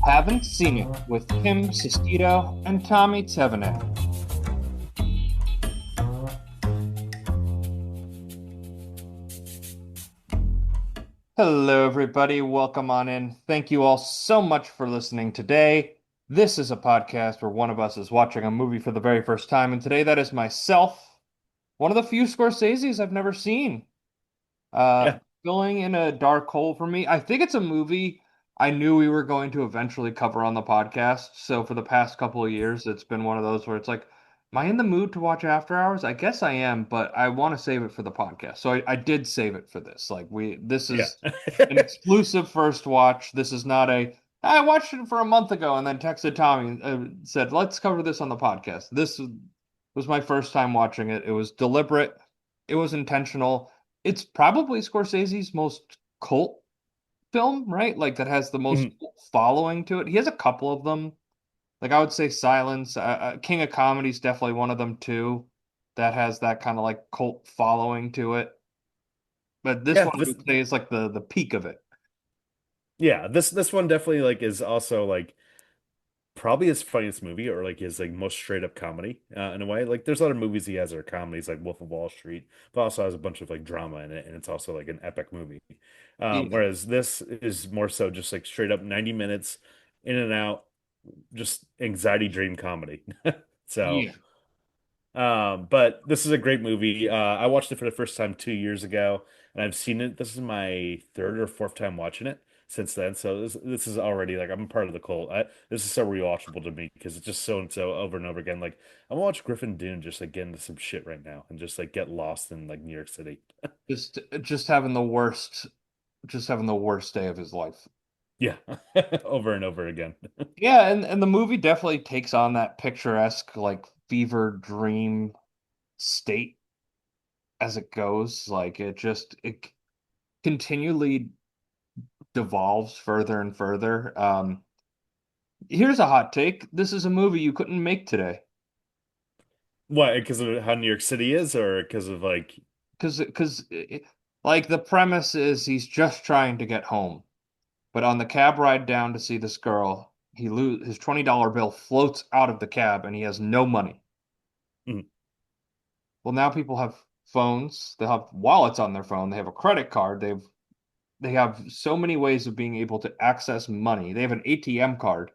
Haven't Seen It with Kim Sestito and Tommy Tevenin. Hello, everybody. Welcome on in. Thank you all so much for listening today. This is a podcast where one of us is watching a movie for the very first time, and today that is myself, one of the few Scorseses I've never seen. Uh, Yeah. Filling in a dark hole for me. I think it's a movie I knew we were going to eventually cover on the podcast. So for the past couple of years, it's been one of those where it's like, am I in the mood to watch After Hours? I guess I am, but I want to save it for the podcast. So I did save it for this. This Yeah. is an exclusive first watch. This is not a, I watched it for a month ago and then texted Tommy and said, let's cover this on the podcast. This was my first time watching it. It was deliberate. It was intentional. It's probably Scorsese's most cult film, right? Like that has the most Mhm. following to it. He has a couple of them. Like I would say Silence, King of Comedy is definitely one of them too. That has that kind of like cult following to it. But this Yeah, one I this would say is like the peak of it. yeah, this one definitely like is also like probably his funniest movie or like his like most straight up comedy in a way. Like there's other movies he has that are comedies like Wolf of Wall Street, but also has a bunch of like drama in it and it's also like an epic movie. Yeah. Whereas this is more so just like straight up 90 minutes in and out, just anxiety dream comedy. So Yeah. but this is a great movie. I watched it for the first time 2 years ago, and I've seen it. This is my third or fourth time watching it since then. So this is already like I'm a part of the cult. This is so rewatchable to me because it's just so and so over and over again. Like I want to watch Griffin Dune just like get into some shit right now and just like get lost in like New York City. Just having the worst just having the worst day of his life. Yeah, over and over again. Yeah, and the movie definitely takes on that picturesque like fever dream state as it goes. Like it continually devolves further and further. Here's a hot take. This is a movie you couldn't make today. What? Because of how New York City is, or because of like, Because like the premise is he's just trying to get home, but on the cab ride down to see this girl, his $20 bill floats out of the cab and he has no money. mm, Well, now people have phones, they have wallets on their phone, they have a credit card, they have so many ways of being able to access money. They have an ATM card,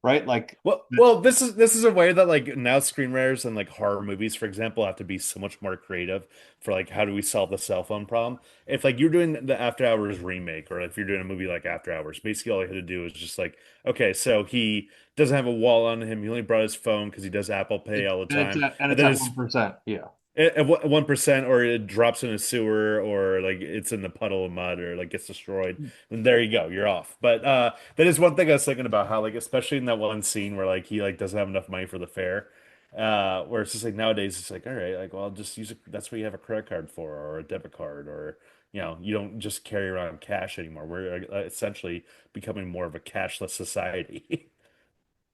right? Like well, this is a way that like now screenwriters and like horror movies, for example, have to be so much more creative for like how do we solve the cell phone problem? If like you're doing the After Hours remake, or if you're doing a movie like After Hours, basically all you had to do is just like, okay, so he doesn't have a wallet on him. He only brought his phone because he does Apple Pay all the time, and and it's then at his 1%. Yeah. at 1%, or it drops in a sewer, or like it's in the puddle of mud, or like gets destroyed. And there you go, you're off. But that is one thing I was thinking about how like especially in that one scene where like he like doesn't have enough money for the fare. Where it's just like nowadays it's like all right, like well just use that's what you have a credit card for or a debit card or you don't just carry around cash anymore. We're essentially becoming more of a cashless society.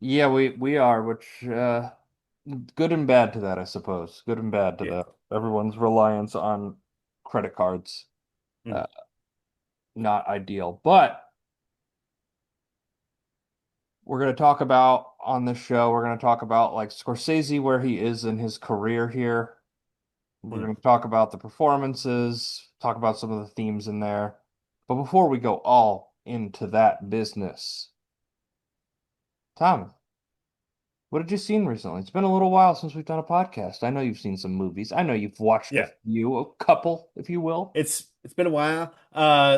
Yeah, we are, which good and bad to that, I suppose. Good and bad to Yeah. that. Everyone's reliance on credit cards, Mhm. uh, not ideal. But we're going to talk about on this show, we're going to talk about like Scorsese, where he is in his career here. We're Mhm. going to talk about the performances, talk about some of the themes in there. But before we go all into that business, Tom, what have you seen recently? It's been a little while since we've done a podcast. I know you've seen some movies. I know you've watched a Yeah. few, a couple, if you will. It's been a while.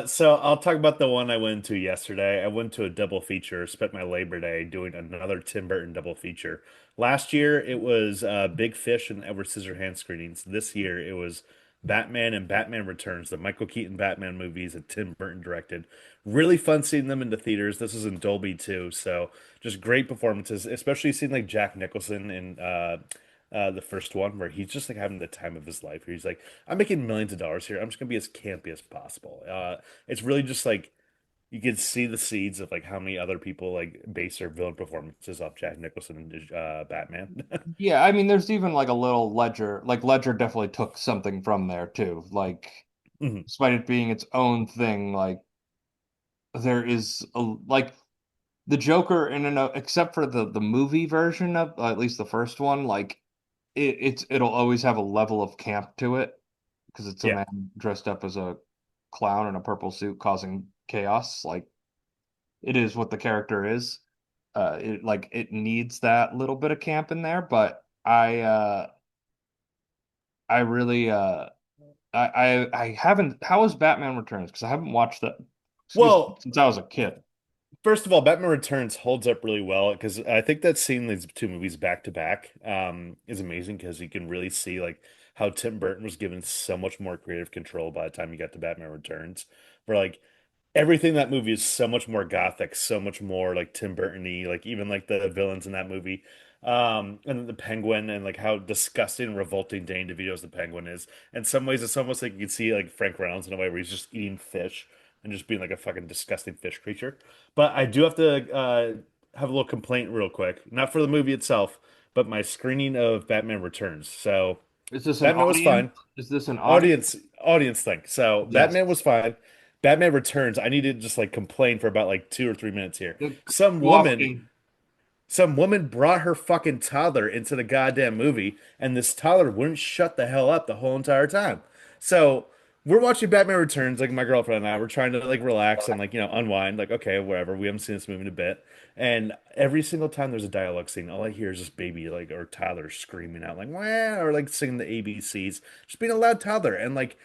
So I'll talk about the one I went to yesterday. I went to a double feature, spent my Labor Day doing another Tim Burton double feature. Last year it was Big Fish and Edward Scissorhands screenings. This year it was Batman and Batman Returns, the Michael Keaton Batman movies that Tim Burton directed. Really fun seeing them in the theaters. This is in Dolby too, so just great performances, especially seeing like Jack Nicholson in the first one where he's just like having the time of his life. Where he's like, I'm making millions of dollars here. I'm just gonna be as campy as possible. It's really just like you can see the seeds of like how many other people like base their villain performances off Jack Nicholson and Batman. Yeah, I mean, there's even like a little Ledger. Like Ledger definitely took something from there too. Like, Mhm. despite it being its own thing, like there is a like. the Joker in and of, except for the movie version of at least the first one, like it'll always have a level of camp to it because it's a Yeah. man dressed up as a clown in a purple suit causing chaos. Like it is what the character is. It needs that little bit of camp in there, but I really I haven't. How was Batman Returns? Because I haven't watched that. Excuse me, Well, since I was a kid. first of all, Batman Returns holds up really well because I think that seeing these two movies back to back is amazing because you can really see like how Tim Burton was given so much more creative control by the time you got to Batman Returns. Where like everything in that movie is so much more gothic, so much more like Tim Burton-y, like even like the villains in that movie. And then the Penguin and like how disgusting and revolting Danny DeVito's the Penguin is. In some ways, it's almost like you can see like Frank Reynolds in a way where he's just eating fish and just being like a fucking disgusting fish creature. But I do have to have a little complaint real quick, not for the movie itself, but my screening of Batman Returns. So Is this an Batman was audience? fine. Is this an audience? Audience thing. So Yes. Batman was fine. Batman Returns, I need to just like complain for about like 2 or 3 minutes here. The Some woman walking. some woman brought her fucking toddler into the goddamn movie, and this toddler wouldn't shut the hell up the whole entire time. So we're watching Batman Returns, like my girlfriend and I. We're trying to like relax and like unwind. Like okay, whatever. We haven't seen this movie in a bit, and every single time there's a dialogue scene, all I hear is this baby like or toddler screaming out like wah or like singing the ABCs, just being a loud toddler. And like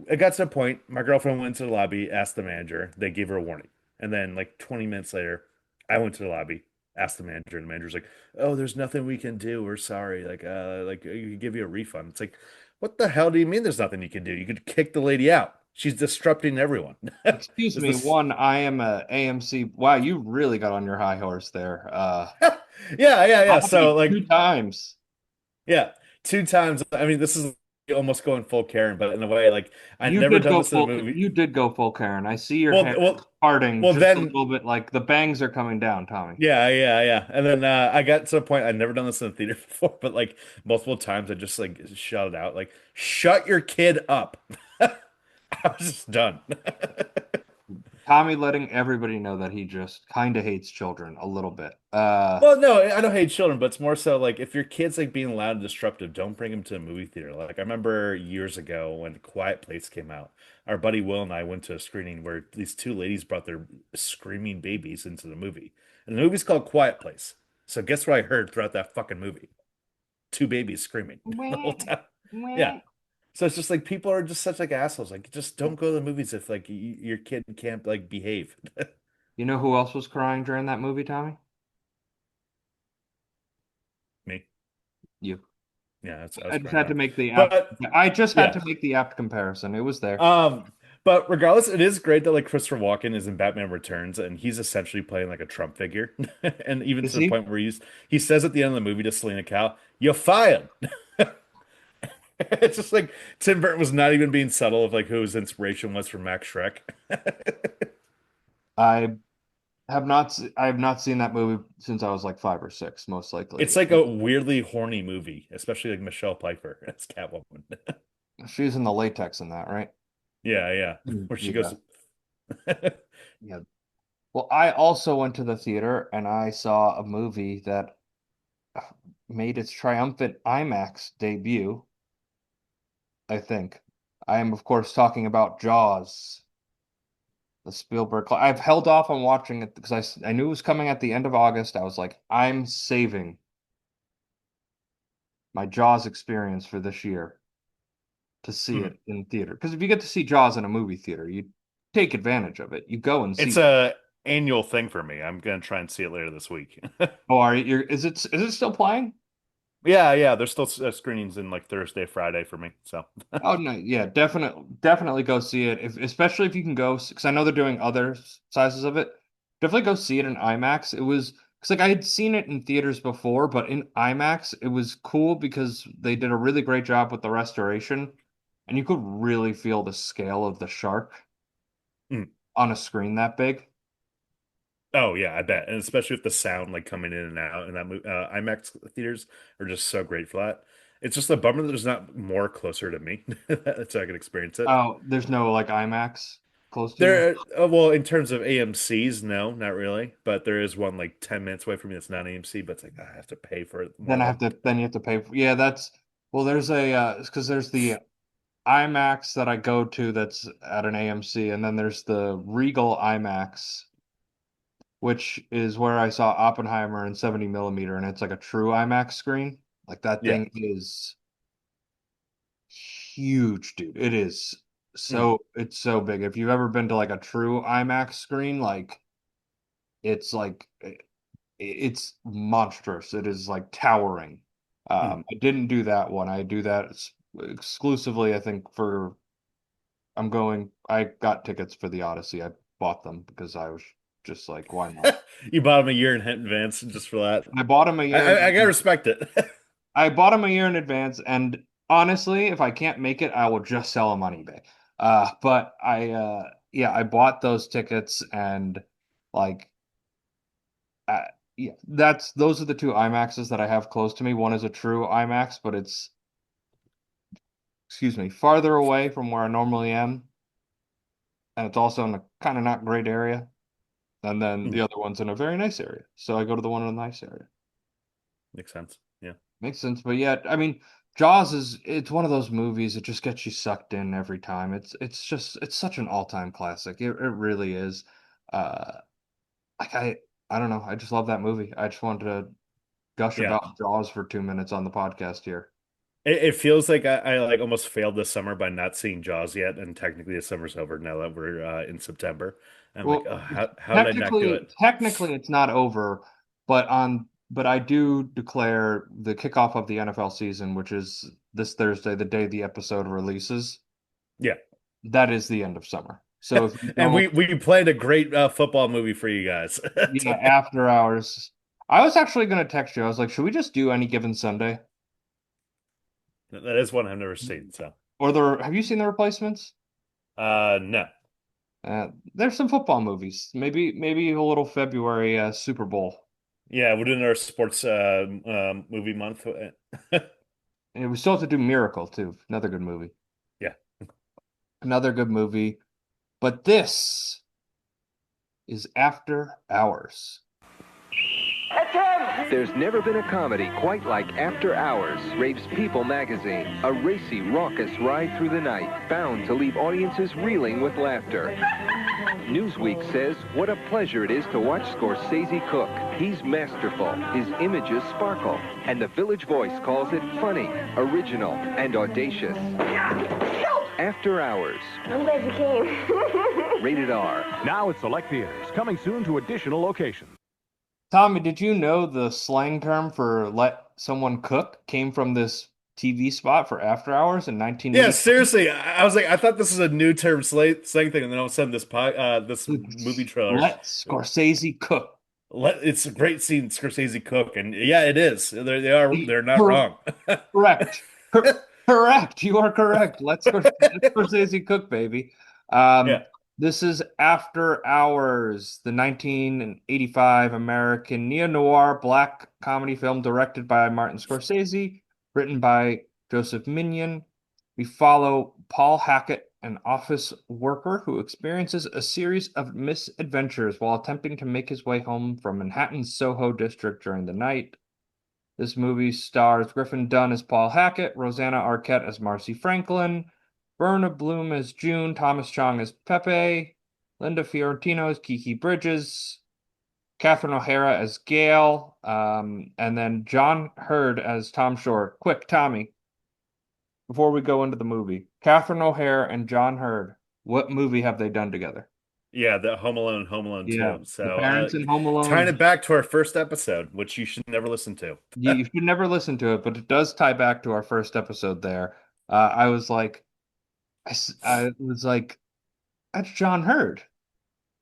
it got to a point, my girlfriend went to the lobby, asked the manager, they gave her a warning, and then like 20 minutes later, I went to the lobby asked the manager, and the manager's like, "Oh, there's nothing we can do. We're sorry. Like you can give you a refund." It's like, what the hell do you mean there's nothing you can do? You could kick the lady out. She's disrupting everyone. Excuse Is me. this? One, I am a AMC. Wow, you really got on your high horse there. Yeah. So Lobby like, 2 times. yeah, 2 times. I mean, this is almost going full Karen, but in a way, like I'd You never did done go this in a full. movie. You did go full Karen. I see your Well, hair well, parting well. just a Then little bit. Like the bangs are coming down, Tommy. yeah. And then I got to a point I'd never done this in the theater before, but like multiple times I just like shouted out like, "Shut your kid up." I was just done. Tommy letting everybody know that he just kind of hates children a little bit. Well, no, I don't hate children, but it's more so like if your kid's like being loud and disruptive, don't bring him to a movie theater. Like I remember years ago when Quiet Place came out, our buddy Will and I went to a screening where these two ladies brought their screaming babies into the movie. And the movie's called Quiet Place. So guess what I heard throughout that fucking movie? Two babies screaming the whole Meh, time. Yeah. meh. So it's just like people are just such like assholes. Like just don't go to the movies if like your kid can't like behave. You know who else was crying during that movie, Tommy? Me. You. Yeah, I was I just crying had to out. make the apt. But I just had yeah. to make the apt comparison. It was there. Um, but regardless, it is great that like Christopher Walken is in Batman Returns and he's essentially playing like a Trump figure. And even Is to the he? point where he says at the end of the movie to Selena Kyle, "You're fired." It's just like Tim Burton was not even being subtle of like who his inspiration was for Max Shrek. I I have not seen that movie since I was like 5 or 6, most It's likely. like a weirdly horny movie, especially like Michelle Pfeiffer as Catwoman. She's in the latex in that, right? Yeah. Mm, Where she yeah. goes, Yeah. Well, I also went to the theater and I saw a movie that made its triumphant IMAX debut, I think. I am, of course, talking about Jaws, the Spielberg. I've held off on watching it because I knew it was coming at the end of August. I was like, I'm saving my Jaws experience for this year to see "Hmm." it in theater. Because if you get to see Jaws in a movie theater, you take advantage of it. You go and It's see. a annual thing for me. I'm gonna try and see it later this week. Oh, are you? Is it still playing? Yeah. There's still screenings in like Thursday, Friday for me. So Oh no, yeah, definitely go see it. If especially if you can go, because I know they're doing other sizes of it. Definitely go see it in IMAX. It was because like I had seen it in theaters before, but in IMAX it was cool because they did a really great job with the restoration, and you could really feel the scale of the shark mm. on a screen that big. Oh yeah, I bet. And especially with the sound like coming in and out and that IMAX theaters are just so great for that. It's just a bummer that there's not more closer to me so I can experience it. Oh, there's no like IMAX close to you? There, well, in terms of AMC's, no, not really. But there is one like 10 minutes away from me that's not AMC, but it's like I have to pay for more Then I of have them. to, then you have to pay for, yeah, that's, well, there's a, because there's the IMAX that I go to that's at an AMC, and then there's the Regal IMAX, which is where I saw Oppenheimer in 70 millimeter, and it's like a true IMAX screen. Like that Yeah. thing is huge, dude. It is Mm. it's so big. If you've ever been to like a true IMAX screen, like it's monstrous. It is like towering. Mm. I didn't do that one. I do that exclusively, I think, for I got tickets for the Odyssey. I bought them because I was just like, why not? You bought them a year in advance just for that. I bought them a I, year I, in I gotta respect it. I bought them a year in advance, and honestly, if I can't make it, I will just sell them on eBay. But yeah, I bought those tickets, and like, uh, yeah, those are the two IMAXs that I have close to me. One is a true IMAX, but it's, excuse me, farther away from where I normally am, and it's also in a kind of not great area. And then the Mm. other one's in a very nice area, so I go to the one in a nice area. Makes sense. Yeah. Makes sense, but yeah, I mean, Jaws is it's one of those movies that just gets you sucked in every time. It's such an all-time classic. It really is. Uh like I don't know, I just love that movie. I just wanted to gush Yeah. about Jaws for 2 minutes on the podcast here. It feels like I like almost failed this summer by not seeing Jaws yet, and technically the summer's over now that we're in September. I'm like, oh, Well, how did I not do it? technically it's not over, but I do declare the kickoff of the NFL season, which is this Thursday, the day the episode releases. Yeah. That is the end of summer. So if you And don't, we planned a great football movie for you guys. yeah, after hours. I was actually going to text you. I was like, should we just do any given Sunday? That is one I've never seen. So, Have you seen the replacements? no. There's some football movies. Maybe a little February Super Bowl. Yeah, we're doing our sports movie month. And we still have to do Miracle too. Another good movie. Yeah. Another good movie. But this is After Hours. There's never been a comedy quite like After Hours, Rave's People magazine. A racy, raucous ride through the night, bound to leave audiences reeling with laughter. Newsweek says, what a pleasure it is to watch Scorsese cook. He's masterful, his images sparkle, and the Village Voice calls it funny, original, and audacious. After Hours. I'm glad you came. Rated R. Now at select theaters, coming soon to additional locations. Tommy, did you know the slang term for let someone cook came from this TV spot for After Hours in Yeah, 1980? seriously. I was like, I thought this was a new term slang thing, and then all of a sudden this movie trailer. Let Scorsese cook. It's a great scene, Scorsese cook, and yeah, it is. They're not Cor- wrong. Correct. Correct. You are correct. Let Scorsese cook, baby. Yeah. This is After Hours, the 1985 American neo-noir black comedy film directed by Martin Scorsese, written by Joseph Minion. We follow Paul Hackett, an office worker who experiences a series of misadventures while attempting to make his way home from Manhattan's Soho district during the night. This movie stars Griffin Dunne as Paul Hackett, Rosanna Arquette as Marcy Franklin, Verna Bloom as June, Thomas Chong as Pepe, Linda Fiorentino as Kiki Bridges, Catherine O'Hara as Gail, and then John Hurd as Tom Short. Quick, Tommy, before we go into the movie, Catherine O'Hara and John Hurd, what movie have they done together? Yeah, the Home Alone Yeah, 2. the So, parents in Home tying Alone. it back to our first episode, which you should never listen to. You should never listen to it, but it does tie back to our first episode there. I was like, I was like, that's John Hurd.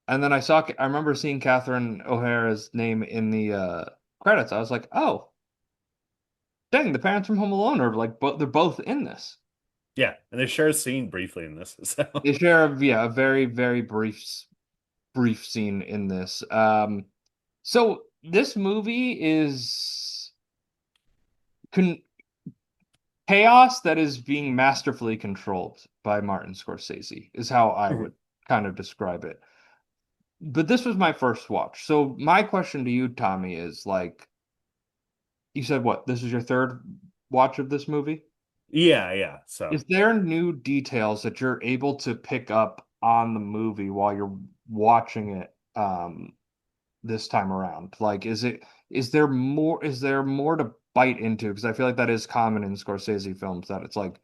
And then I remember seeing Catherine O'Hara's name in the credits. I was like, oh, dang, the parents from Home Alone are like, they're both in this. Yeah, and they share a scene briefly in this. So, They share, yeah, a very, very brief scene in this. So this movie is con chaos that is being masterfully controlled by Martin Scorsese, is how I would kind of describe it. But this was my first watch. So my question to you, Tommy, is like, you said what? This is your third watch of this movie? Yeah, yeah. So Is there new details that you're able to pick up on the movie while you're watching it this time around? Like, is there more to bite into? Because I feel like that is common in Scorsese films that it's like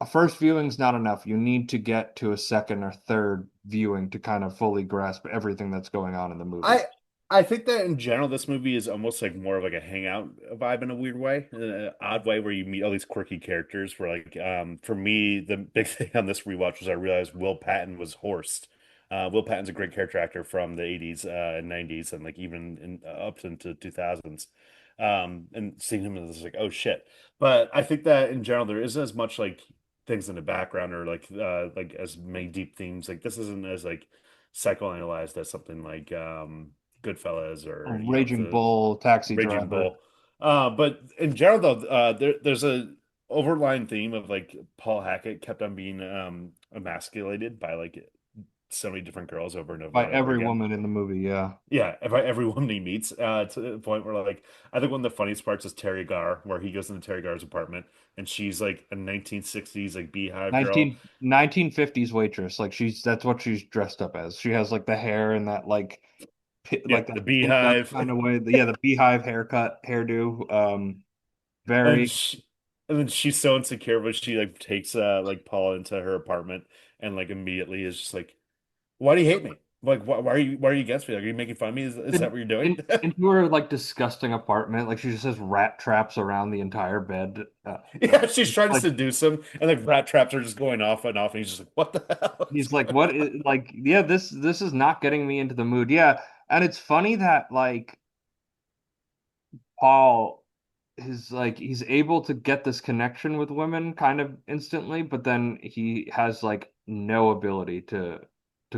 a first viewing's not enough. You need to get to a second or third viewing to kind of fully grasp everything that's going on in the movie. I I think that in general this movie is almost like more of like a hangout vibe in a weird way, in an odd way where you meet all these quirky characters. Where like for me the big thing on this rewatch was I realized Will Patton was Horst. Will Patton's a great character actor from the 80s and 90s and like even in up into 2000s. And seeing him as like oh shit. But I think that in general there isn't as much like things in the background or like as many deep themes. Like this isn't as like psychoanalyzed as something like Goodfellas or you know Raging the Bull, Taxi Raging Driver. Bull. But in general though, there's a overlying theme of like Paul Hackett kept on being emasculated by like so many different girls over and over By and over every again. woman in the movie, yeah. Yeah, every woman he meets, to the point where like I think one of the funniest parts is Terry Garr, where he goes into Terry Garr's apartment and she's like a 1960s like beehive girl. 1950s waitress. Like that's what she's dressed up as. She has like the hair and that Yeah, like the that pinned up beehive. kind of way. Yeah, the beehive hairdo. And Very she, and then she's so insecure, but she like takes like Paul into her apartment and like immediately is just like, "Why do you hate me? Like, why are you against me? Like, are you making fun of me? Is that in, what you're doing?" into her like disgusting apartment. Like she just has rat traps around the entire bed. Yeah, she's trying to Like seduce him, and like rat traps are just going off and off, and he's just like, "What the hell is he's like, going what on?" is like, yeah, this is not getting me into the mood. Yeah. And it's funny that like Paul is like he's able to get this connection with women kind of instantly, but then he has like no ability to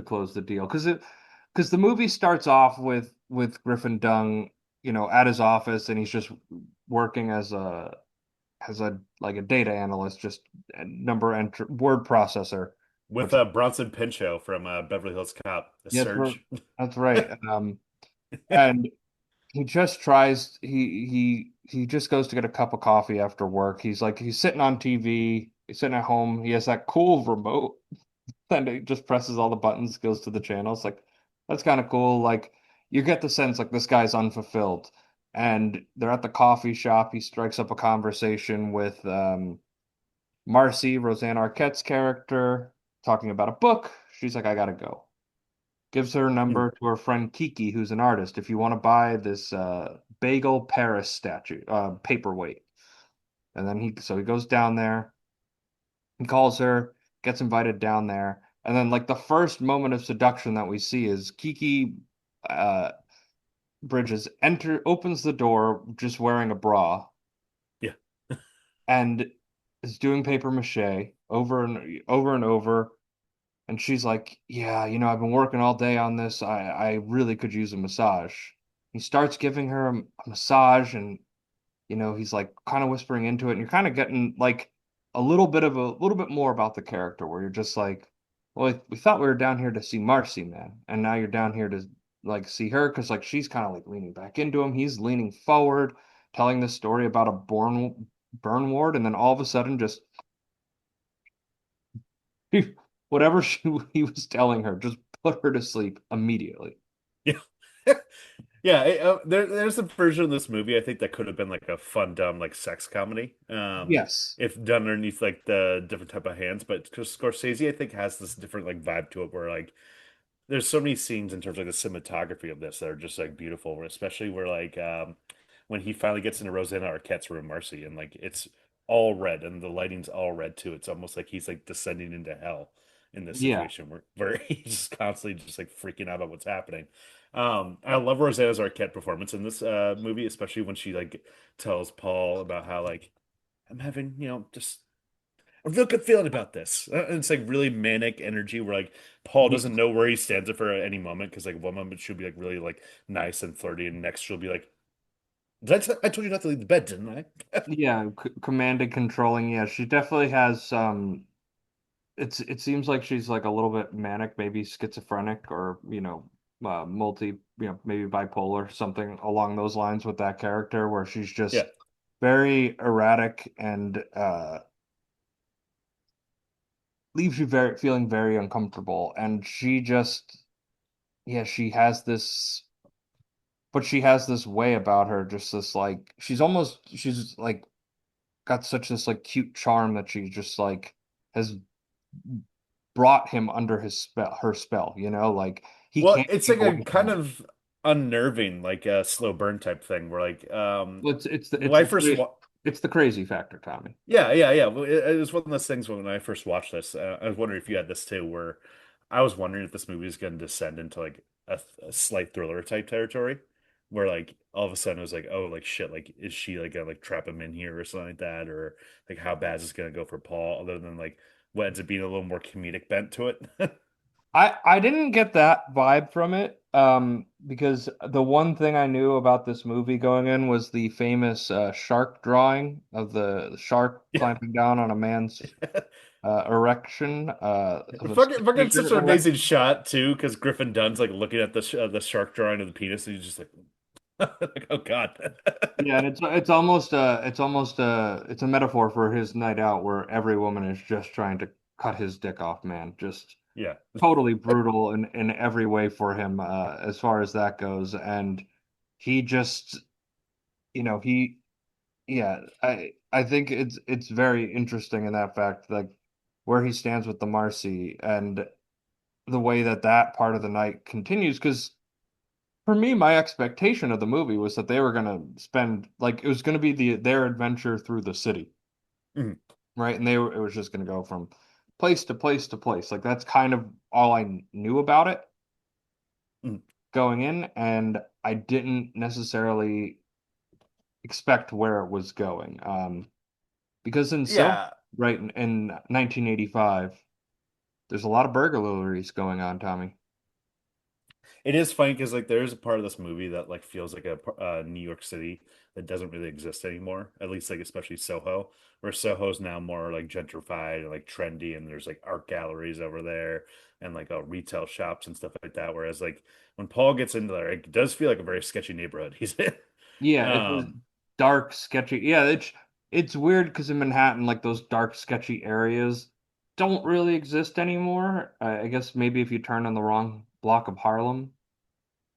close the deal because the movie starts off with Griffin Dunn, at his office, and he's just working as a like a data analyst, just a number enter word processor, With which Bronson Pinchot from Beverly Hills Cop, the yes, Surge. that's right. And he just tries he just goes to get a cup of coffee after work. He's sitting on TV, he's sitting at home, he has that cool remote, and he just presses all the buttons, goes to the channels. Like that's kind of cool. Like you get the sense like this guy's unfulfilled. And they're at the coffee shop. He strikes up a conversation with Marcy, Roseanne Arquette's character, talking about a book. She's like, I gotta go. Gives her number to her friend Kiki, who's an artist, if you want to buy this bagel Paris statue, paperweight. And then he goes down there, he calls her, gets invited down there, and then like the first moment of seduction that we see is Kiki uh Bridges opens the door just wearing a bra Yeah. and is doing paper mache over and over and over. And she's like, yeah, I've been working all day on this. I really could use a massage. He starts giving her a massage, and he's like kind of whispering into it, and you're kind of getting like a little bit more about the character, where you're just like, well, we thought we were down here to see Marcy, man, and now you're down here to like see her because like she's kind of like leaning back into him. He's leaning forward, telling this story about a burn ward, and then all of a sudden, just whatever he was telling her, just put her to sleep immediately. Yeah. Yeah, there's a version of this movie I think that could have been like a fun, dumb, like sex comedy, Yes. if done underneath like the different type of hands. But because Scorsese, I think, has this different like vibe to it, where like there's so many scenes in terms of like the cinematography of this that are just like beautiful, especially where like when he finally gets into Rosanna Arquette's room, Marcy, and like it's all red and the lighting's all red too. It's almost like he's like descending into hell in this Yeah. situation where he's just constantly just like freaking out about what's happening. I love Rosanna Arquette performance in this movie, especially when she like tells Paul about how like I'm having, just a real good feeling about this. And it's like really manic energy where like Paul He, doesn't know where he stands at for at any moment because like one moment she'll be like really like nice and flirty, and next she'll be like, I told you not to leave the bed, didn't I? yeah, command and controlling. Yeah, she definitely has it seems like she's like a little bit manic, maybe schizophrenic, or multi, maybe bipolar, something along those lines with that character, where she's Yeah. just very erratic and leaves you very feeling very uncomfortable. And she just, yeah, she has this way about her, just this like she's like got such this like cute charm that she just like has brought him under her spell, like he Well, can't it's keep like away a from kind her. of unnerving, like a slow burn type thing where like Well, it's the when I first wa it's the crazy factor, Tommy. yeah, yeah, yeah. Well, it was one of those things when I first watched this. I was wondering if you had this too, where I was wondering if this movie is going to descend into like a slight thriller type territory, where like all of a sudden it was like, oh, like shit, like is she like gonna like trap him in here or something like that, or like how bad is this gonna go for Paul, other than like what ends up being a little more comedic bent to it. I didn't get that vibe from it, because the one thing I knew about this movie going in was the famous shark drawing of the shark Yeah. climbing down on a man's erection, of a Fucking such spectator an amazing erection. shot too, because Griffin Dunn's like looking at the shark drawing of the penis, and he's just like, like oh God. Yeah, and it's a metaphor for his night out where every woman is just trying to cut his dick off, man. Just Yeah. totally brutal in every way for him, as far as that goes. And he just, he yeah, I think it's very interesting in that fact, like where he stands with the Marcy and the way that that part of the night continues. Because for me, my expectation of the movie was that they were gonna spend like it was gonna be their adventure through the city, Mhm. right? And it was just gonna go from place to place to place. Like that's kind of all I knew about it Mhm. going in, and I didn't necessarily expect where it was going. Because in so Yeah. right in 1985, there's a lot of burglaries going on, Tommy. It is funny because like there is a part of this movie that like feels like a New York City that doesn't really exist anymore. At least like especially Soho, where Soho's now more like gentrified and like trendy, and there's like art galleries over there and like retail shops and stuff like that. Whereas like when Paul gets into there, it does feel like a very sketchy neighborhood he's in. Yeah, it's a Um, dark, sketchy. Yeah, it's weird because in Manhattan, like those dark, sketchy areas don't really exist anymore. I guess maybe if you turn on the wrong block of Harlem,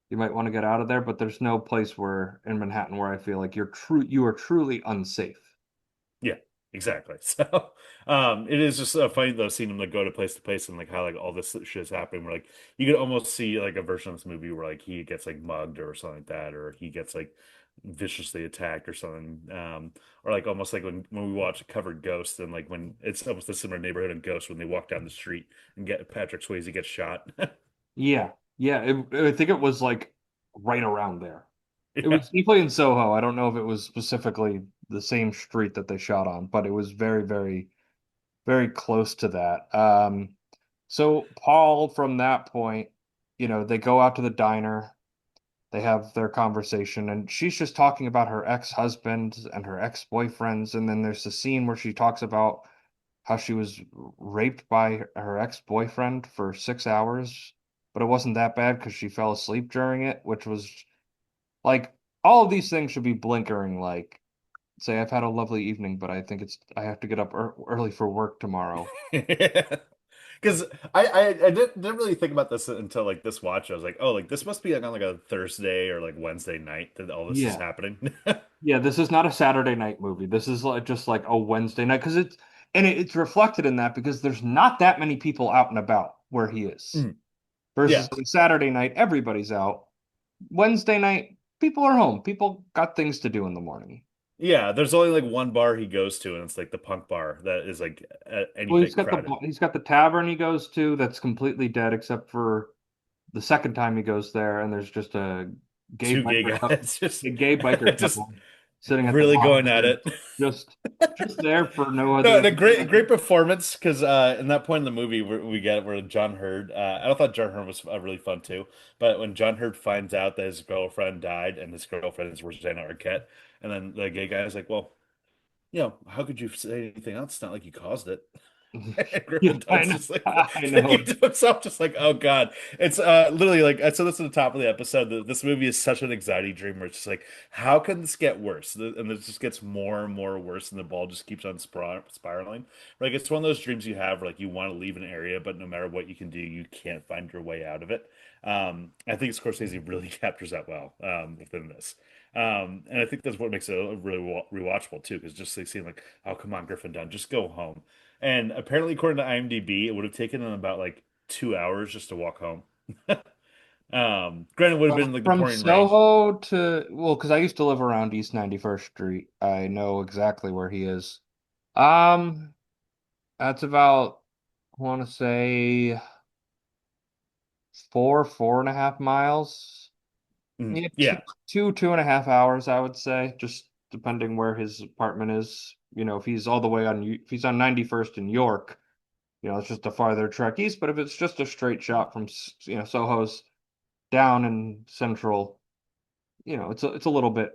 you might want to get out of there. But there's no place where in Manhattan where I feel like you are truly unsafe. Yeah, exactly. So, it is just funny though seeing him like go to place and like how like all this shit is happening. Where like you could almost see like a version of this movie where like he gets like mugged or something like that, or he gets like viciously attacked or something. Or like almost like when we watch Covered Ghost and like when it's almost a similar neighborhood in Ghost when they walk down the street and get Patrick Swayze gets shot. Yeah, yeah. I think it was like right around there. It Yeah. was definitely in Soho. I don't know if it was specifically the same street that they shot on, but it was very, very, very close to that. So Paul, from that point, they go out to the diner, they have their conversation, and she's just talking about her ex-husband and her ex-boyfriends. And then there's the scene where she talks about how she was raped by her ex-boyfriend for 6 hours, but it wasn't that bad because she fell asleep during it, which was like all of these things should be blinkering, like say I've had a lovely evening, but I have to get up early for work tomorrow. Because I didn't really think about this until like this watch. I was like, oh, like this must be like on like a Thursday or like Wednesday night that all this is Yeah. happening. Yeah, this is not a Saturday night movie. This is like just like a Wednesday night because it's reflected in that because there's not that many people out and about where he is. Mm. Versus Yeah. on Saturday night, everybody's out. Wednesday night, people are home. People got things to do in the morning. Yeah, there's only like one bar he goes to, and it's like the punk bar that is like any Well, bit crowded. he's got the tavern he goes to that's completely dead except for the second time he goes there, and there's just Two gay guys a gay biker just couple sitting at the really bottom going of at the it. just just there for no No, other and a reason. great performance because in that point in the movie we get where John Hurd, I thought John Hurd was really fun too. But when John Hurd finds out that his girlfriend died and his girlfriend is Rosanna Arquette, and then the gay guy is like, "Well, how could you say anything else? It's not like you caused it." And Yeah, Griffin I Dunne's know. just like I thinking know. to himself, just like, oh God. It's literally like I said this at the top of the episode. This movie is such an anxiety dream where it's just like, how can this get worse? And it just gets more and more worse, and the ball just keeps on spiraling. Like it's one of those dreams you have where like you want to leave an area, but no matter what you can do, you can't find your way out of it. I think Scorsese really captures that well within this. And I think that's what makes it really rewatchable too, because just like seeing like, oh come on, Griffin Dunn, just go home. And apparently, according to IMDb, it would have taken them about like 2 hours just to walk home. Granted, it would have been like the From pouring rain. Soho to, well, because I used to live around East 91st Street. I know exactly where he is. Um, that's about, I want to say 4.5 miles. Mm, Yeah, yeah, 2.5 hours, I would say, just depending where his apartment is. If he's all the way on, if he's on 91st in York, it's just a farther trek east. But if it's just a straight shot from, Soho's down in central, it's a little bit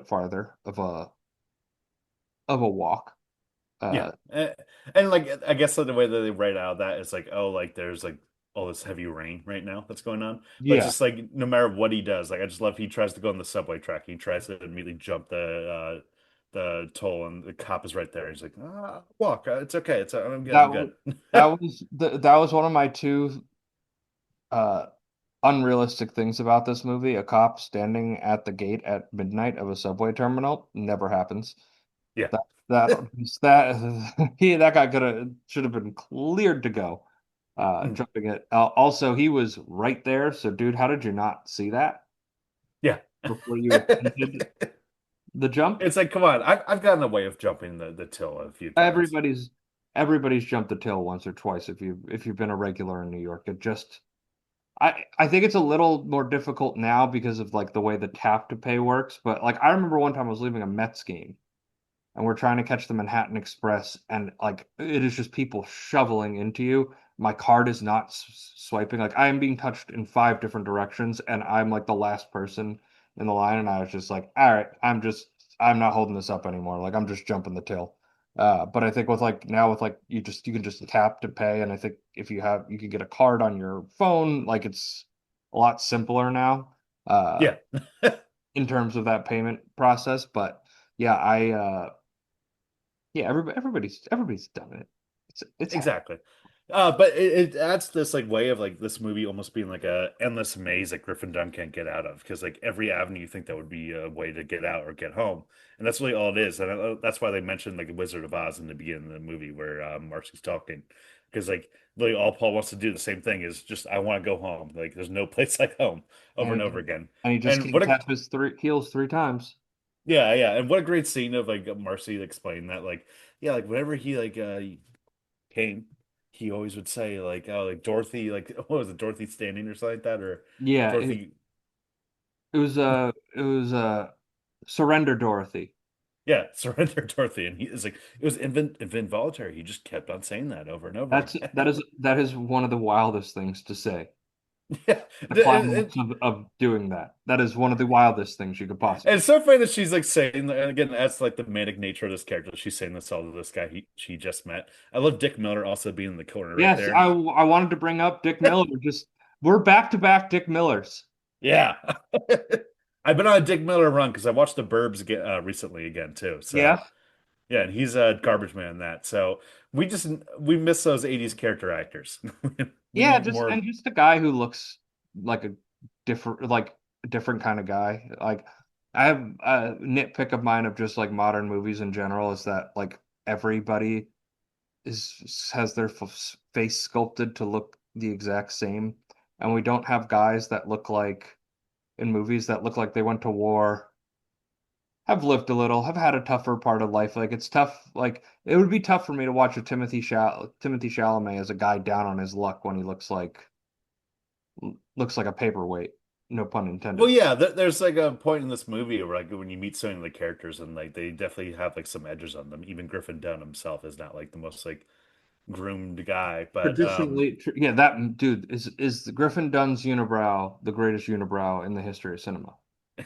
farther of a walk. yeah. Uh, And like, I guess like, the way that they write out that is like, oh, like there's like all this heavy rain right now that's going on. But it's yeah, just like, no matter what he does, like I just love he tries to go on the subway track. He tries to immediately jump the toll, and the cop is right there. He's like, walk. It's okay. I'm good. that I'm w- good. that was one of my two uh unrealistic things about this movie. A cop standing at the gate at midnight of a subway terminal never happens. Yeah. That that that guy should have been cleared to go. Mm, Jumping it. Also, he was right there. So, dude, how did you not see that yeah. before you attempted the jump? It's like, come on. I've gotten away with jumping the till a few times. Everybody's everybody's jumped the tail once or twice if you've been a regular in New York. I think it's a little more difficult now because of like the way the tap to pay works. But like I remember one time I was leaving a Mets game and we're trying to catch the Manhattan Express, and like it is just people shoveling into you. My card is not swiping. Like I am being touched in five different directions, and I'm like the last person in the line. And I was just like, all right, I'm not holding this up anymore. Like I'm just jumping the till. But I think with like now with like you can just tap to pay, and I think if you can get a card on your phone, like it's a lot simpler now. Yeah. In terms of that payment process. But yeah, everybody's done it. It's happened. Exactly. But it adds this like way of like this movie almost being like a endless maze that Griffin Dunn can't get out of, because like every avenue you think that would be a way to get out or get home, and that's really all it is. And that's why they mentioned like the Wizard of Oz in the beginning of the movie where Marcy's talking, because like really all Paul wants to do the same thing is just I want to go home. Like there's no place like home, over and over again. And he just And can't what a tap his three heels three times. yeah, yeah, and what a great scene of like Marcy explaining that like yeah, like whenever he like came, he always would say like, "Oh, like Dorothy, like what was it, Dorothy standing or something like that, or Yeah, Dorothy, it was Surrender Dorothy. yeah, surrender Dorothy." And he is like, it was involuntary. He just kept on saying that over and over That's again. that is one of the wildest things to say. Yeah, The climax of doing that. That is one of the wildest things you could and possibly. it's so funny that she's like saying that, and again, that's like the manic nature of this character. She's saying this all to this guy she just met. I love Dick Miller also being in the corner right Yes, there, I wanted to bring up Dick Miller. Just we're back to back Dick Millers. yeah. I've been on a Dick Miller run because I watched The Burbs again recently again too. So Yeah. yeah, and he's a garbage man in that. So we just we miss those 80s character actors. We Yeah, need just more. and just a guy who looks like a different kind of guy. Like I have a nitpick of mine of just like modern movies in general is that like everybody has their face sculpted to look the exact same, and we don't have guys that look like in movies that look like they went to war, have lived a little, have had a tougher part of life. Like it's tough. Like it would be tough for me to watch a Timothy Chalamet as a guy down on his luck when he looks like a paperweight. No pun Well, intended. yeah, there's like a point in this movie where like when you meet some of the characters and like they definitely have like some edges on them. Even Griffin Dunn himself is not like the most like groomed guy, but Yeah, that dude is the Griffin Dunn's unibrow the greatest unibrow in the history of cinema.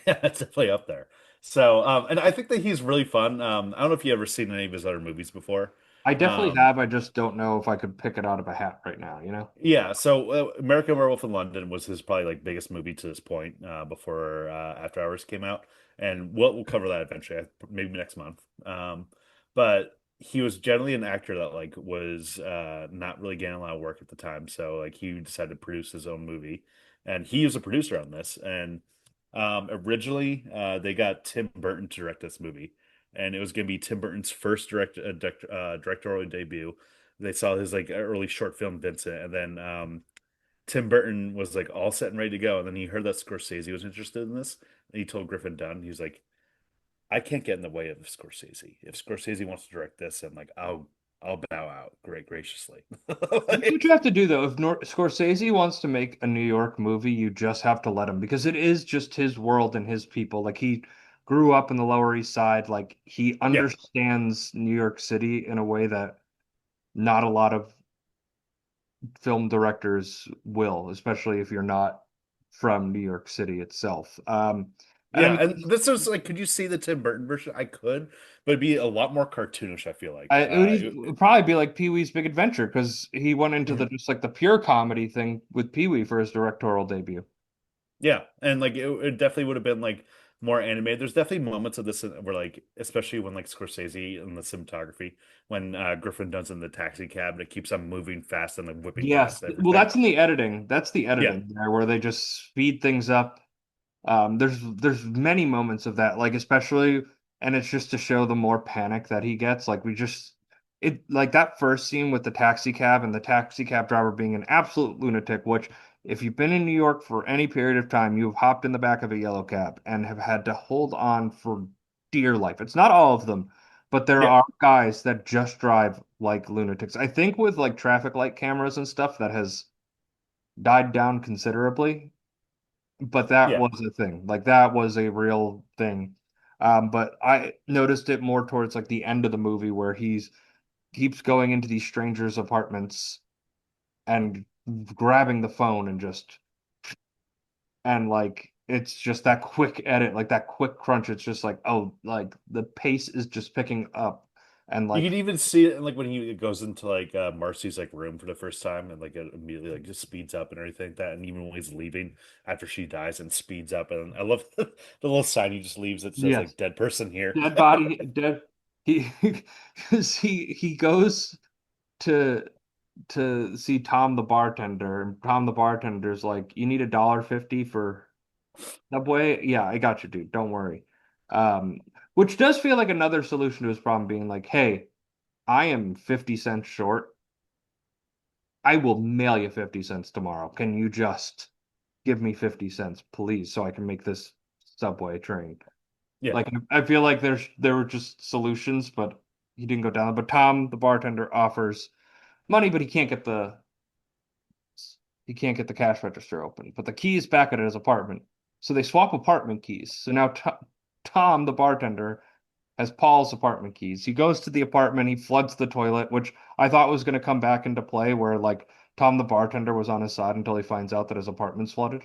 yeah, it's definitely up there. So, and I think that he's really fun. I don't know if you ever seen any of his other movies before. I definitely Um, have. I just don't know if I could pick it out of a hat right now, you know? yeah, so American Werewolf in London was his probably like biggest movie to this point before After Hours came out, and we'll cover that eventually, maybe next month. But he was generally an actor that like was not really getting a lot of work at the time, so like he decided to produce his own movie, and he was a producer on this. And originally, they got Tim Burton to direct this movie, and it was going to be Tim Burton's first directorial debut. They saw his like early short film Vincent, and then Tim Burton was like all set and ready to go, and then he heard that Scorsese was interested in this, and he told Griffin Dunn, he was like, "I can't get in the way of Scorsese. If Scorsese wants to direct this, and like I'll bow out great graciously." That's what you have to do, though. If Scorsese wants to make a New York movie, you just have to let him because it is just his world and his people. Like he grew up in the Lower East Side. Like he Yeah, understands New York City in a way that not a lot of film directors will, especially if you're not from New York City itself. And I yeah, mean, and this was like, could you see the Tim Burton version? I could, but it'd be a lot more cartoonish. I feel like. it would probably be like Pee-wee's Big Adventure because he went into the Mhm. just like the pure comedy thing with Pee-wee for his directorial debut. Yeah, and like it definitely would have been like more animated. There's definitely moments of this where like, especially when like Scorsese and the cinematography, when Griffin Dunn's in the taxi cab and it keeps on moving fast and like whipping Yes. past Well, everything. that's in the editing. That's the Yeah, editing there where they just speed things up. There's many moments of that, like especially, and it's just to show the more panic that he gets. Like we just it like that first scene with the taxi cab and the taxi cab driver being an absolute lunatic, which if you've been in New York for any period of time, you've hopped in the back of a yellow cab and have had to hold on for dear life. It's not all of them, but there yeah, are guys that just drive like lunatics. I think with like traffic light cameras and stuff that has died down considerably, but that yeah. was a thing. Like that was a real thing. But I noticed it more towards like the end of the movie where he's keeps going into these strangers' apartments and grabbing the phone and just and like it's just that quick edit, like that quick crunch. It's just like, oh, like the pace is just picking up and You like can even see it like when he goes into like Marcy's like room for the first time and like it immediately like just speeds up and everything like that. And even when he's leaving after she dies and speeds up, and I love the little sign he just leaves that says yes, like "dead person here." dead body, dead. He because he goes to see Tom the bartender, and Tom the bartender's like, "You need $1.50 for Subway?" Yeah, I got you, dude. Don't worry. Um, which does feel like another solution to his problem being like, "Hey, I am 50 cents short. I will mail you 50 cents tomorrow. Can you just give me 50 cents, please, so I can make this subway train?" Yeah, Like I feel like there were just solutions, but he didn't go down. But Tom, the bartender, offers money, but he can't get the cash register open. But the key is back at his apartment. So they swap apartment keys. So now Tom, the bartender, has Paul's apartment keys. He goes to the apartment, he floods the toilet, which I thought was going to come back into play where like Tom the bartender was on his side until he finds out that his apartment's flooded.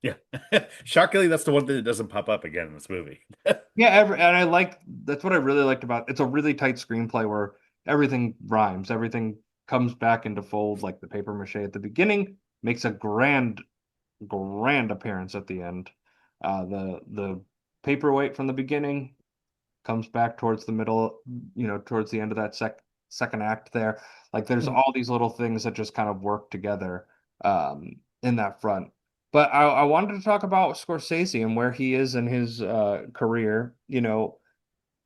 yeah. Shockingly, that's the one thing that doesn't pop up again in this movie. Yeah, and I like that's what I really liked about it's a really tight screenplay where everything rhymes, everything comes back into fold, like the paper mache at the beginning makes a grand appearance at the end. The paperweight from the beginning comes back towards the middle, towards the end of that second act there. Like there's Mhm. all these little things that just kind of work together in that front. But I wanted to talk about Scorsese and where he is in his career.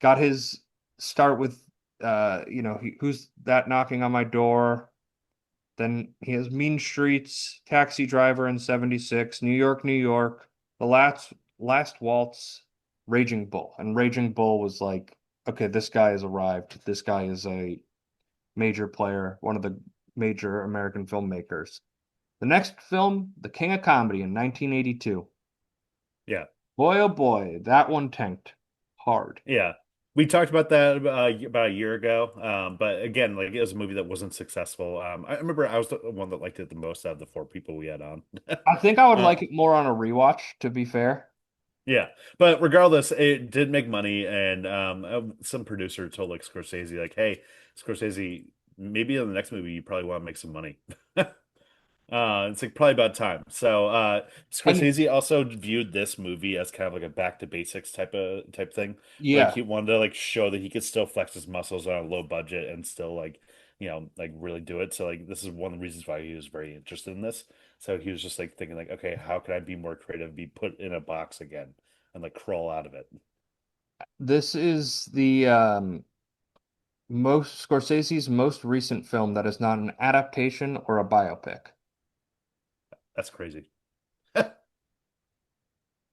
Got his start with who's that knocking on my door? Then he has Mean Streets, Taxi Driver in 76, New York, New York, The Last Waltz, Raging Bull. And Raging Bull was like, okay, this guy has arrived. This guy is a major player, one of the major American filmmakers. The next film, The King of Comedy in 1982. Yeah, Boy, oh boy, that one tanked hard. yeah. We talked about that about a year ago, but again, like it was a movie that wasn't successful. I remember I was the one that liked it the most out of the four people we had on. I think I would Uh, like it more on a rewatch, to be fair. Yeah, but regardless, it did make money, and some producer told like Scorsese, like, "Hey, Scorsese, maybe in the next movie you probably want to make some money." It's like probably about time. So And Scorsese also viewed this movie as kind of like a back to basics type thing. Like yeah, he wanted to like show that he could still flex his muscles on a low budget and still like like really do it. So like this is one of the reasons why he was very interested in this. So he was just like thinking like, okay, how can I be more creative, be put in a box again and like crawl out of it? this is the most Scorsese's most recent film that is not an adaptation or a biopic That's crazy.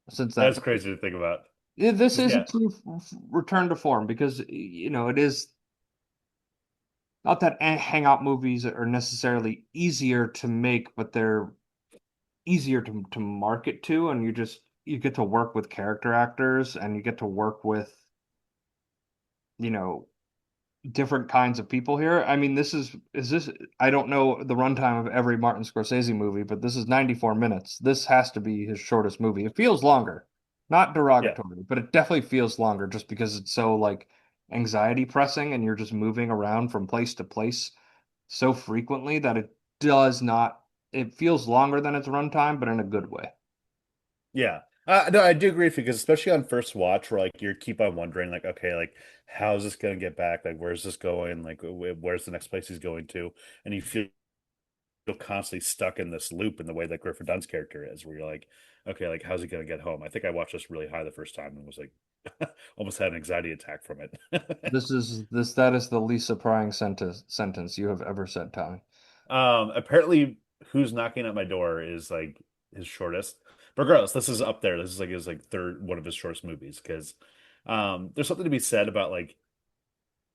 since that. That's crazy to think about. This is a Yeah. true return to form because it is not that hangout movies are necessarily easier to make, but they're easier to market to, and you get to work with character actors and you get to work with, you know, different kinds of people here. I mean, is this I don't know the runtime of every Martin Scorsese movie, but this is 94 minutes. This has to be his shortest movie. It feels longer. Not Yeah. derogatory, but it definitely feels longer just because it's so like anxiety pressing and you're just moving around from place to place so frequently that it does not it feels longer than its runtime, but in a good way. Yeah. No, I do agree with you because especially on first watch, where like you keep on wondering, like, okay, like how's this gonna get back? Like, where's this going? Like, where's the next place he's going to? And you feel constantly stuck in this loop in the way that Griffin Dunn's character is, where you're like, okay, like how's he gonna get home? I think I watched this really high the first time and was like, almost had an anxiety attack from it. That is the least surprising sentence you have ever said, Tommy. Apparently, Who's Knocking at My Door is like his shortest. But regardless, this is up there. This is like his like third one of his shortest movies because there's something to be said about like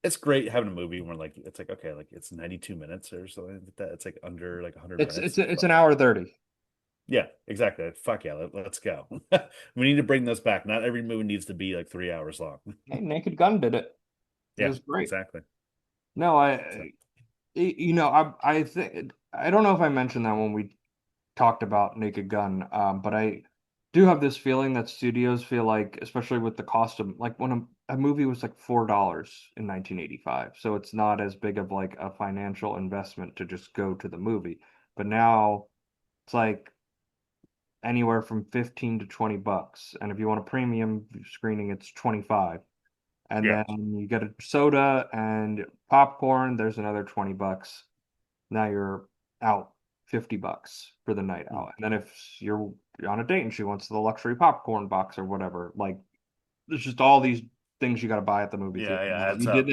it's great having a movie where like it's like okay, like it's 92 minutes or something like that. It's like under like 100 minutes. It's an hour 30. Yeah, exactly. Fuck yeah, let's go. We need to bring those back. Not every movie needs to be like 3 hours long. Hey, Naked Gun did it. It Yeah, was great. exactly. No, So I think I don't know if I mentioned that when we talked about Naked Gun, but I do have this feeling that studios feel like, especially with the cost of like when a movie was like $4 in 1985, so it's not as big of like a financial investment to just go to the movie. But now it's like anywhere from 15 to 20 bucks, and if you want a premium screening, it's 25. And yeah. then you get a soda and popcorn, there's another 20 bucks. Now you're out 50 bucks for the night Mm. out. And then if you're on a date and she wants the luxury popcorn box or whatever, like there's just all these things you got to buy at the movie Yeah, theater yeah, now. adds up. That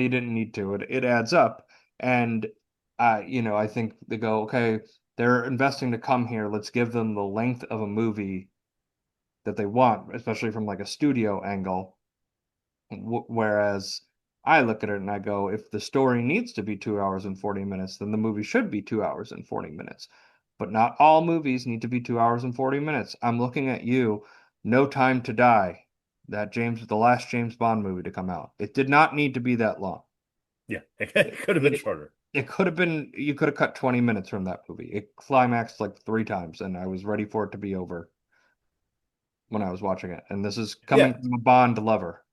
you didn't need to. It adds up. And I think they go, okay, they're investing to come here. Let's give them the length of a movie that they want, especially from like a studio angle. Whereas I look at it and I go, if the story needs to be 2 hours and 40 minutes, then the movie should be 2 hours and 40 minutes. But not all movies need to be 2 hours and 40 minutes. I'm looking at you, No Time to Die, the last James Bond movie to come out. It did not need to be that long. Yeah, it could have been It, shorter. it could have been, you could have cut 20 minutes from that movie. It climaxed like three times, and I was ready for it to be over when I was watching it. And this is coming Yeah, from a Bond lover.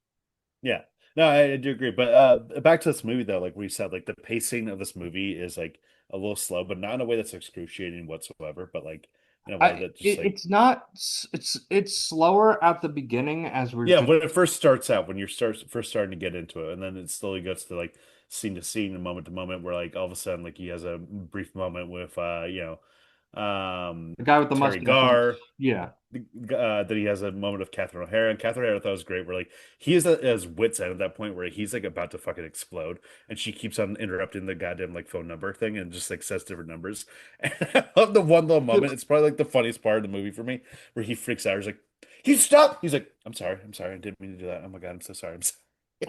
yeah. No, I do agree. But back to this movie though, like we said, like the pacing of this movie is like a little slow, but not in a way that's excruciating whatsoever, but like in a way that just like It's not it's slower at the beginning as we're yeah, just when it first starts out, when you're first starting to get into it, and then it slowly gets to scene and moment to moment where like all of a sudden like he has a brief moment with the guy with the Terry mustache. Garr. Yeah, That he has a moment of Catherine O'Hara, and Catherine O'Hara I thought was great. Where like he is at his wits end at that point where he's like about to fucking explode, and she keeps on interrupting the goddamn like phone number thing and just like says different numbers. And I love the one little moment. It's probably like the funniest part of the movie for me, where he freaks out. He's like, "He stop!" He's like, I'm sorry, I didn't mean to do that. Oh my God, I'm so sorry. I'm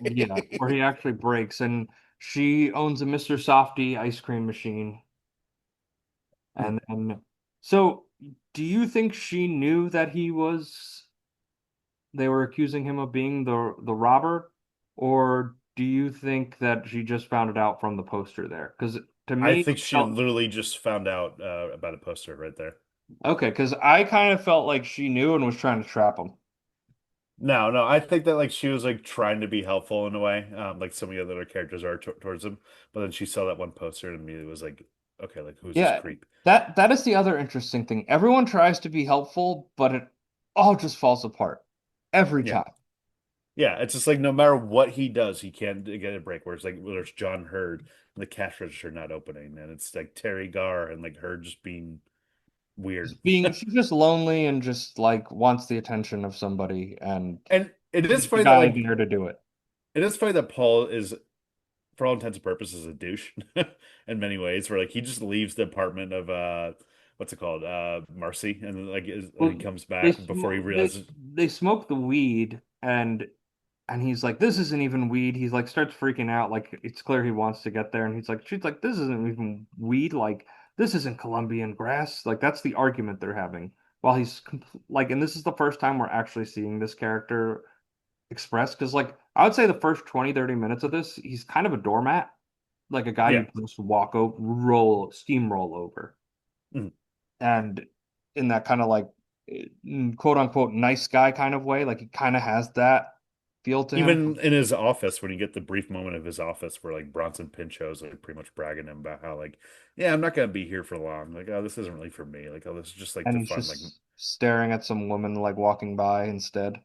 yeah, sorry." where he actually breaks, and she owns a Mr. Softy ice cream machine, and then so do you think she knew that they were accusing him of being the robber, or do you think that she just found it out from the poster there? Because to I me, think it she felt literally just found out about a poster right there. okay, because I kind of felt like she knew and was trying to trap him. No, no, I think that like she was like trying to be helpful in a way, like some of the other characters are towards him. But then she saw that one poster and immediately was like, okay, like who's this Yeah, creep? that is the other interesting thing. Everyone tries to be helpful, but it all just falls apart every Yeah. time. Yeah, it's just like no matter what he does, he can't get a break. Where it's like there's John Hurd and the cash register not opening, and it's like Terry Garr and like her just being weird. She's just lonely and just like wants the attention of somebody, and And it is he's the funny that guy like there to do it. it is funny that Paul is, for all intents and purposes, a douche in many ways. Where like he just leaves the apartment of what's it called, Marcy, and like and he Well, comes back before he realizes. they smoke the weed, and he's like, this isn't even weed. He's like starts freaking out, like it's clear he wants to get there, and she's like, this isn't even weed. Like this isn't Colombian grass. Like that's the argument they're having. While like, and this is the first time we're actually seeing this character expressed, because like I would say the first 20, 30 minutes of this, he's kind of a doormat, like a guy Yeah. you just walk over, roll, steamroll over. Mhm. And in that kind of like quote unquote nice guy kind of way, like he kind of has that feel to him. Even in his office, when you get the brief moment of his office where like Bronson Pinchot's like pretty much bragging to him about how like, yeah, I'm not gonna be here for long. Like, oh, this isn't really for me. Like, oh, this is just like And the he's fun. Like, just staring at some woman like walking by instead.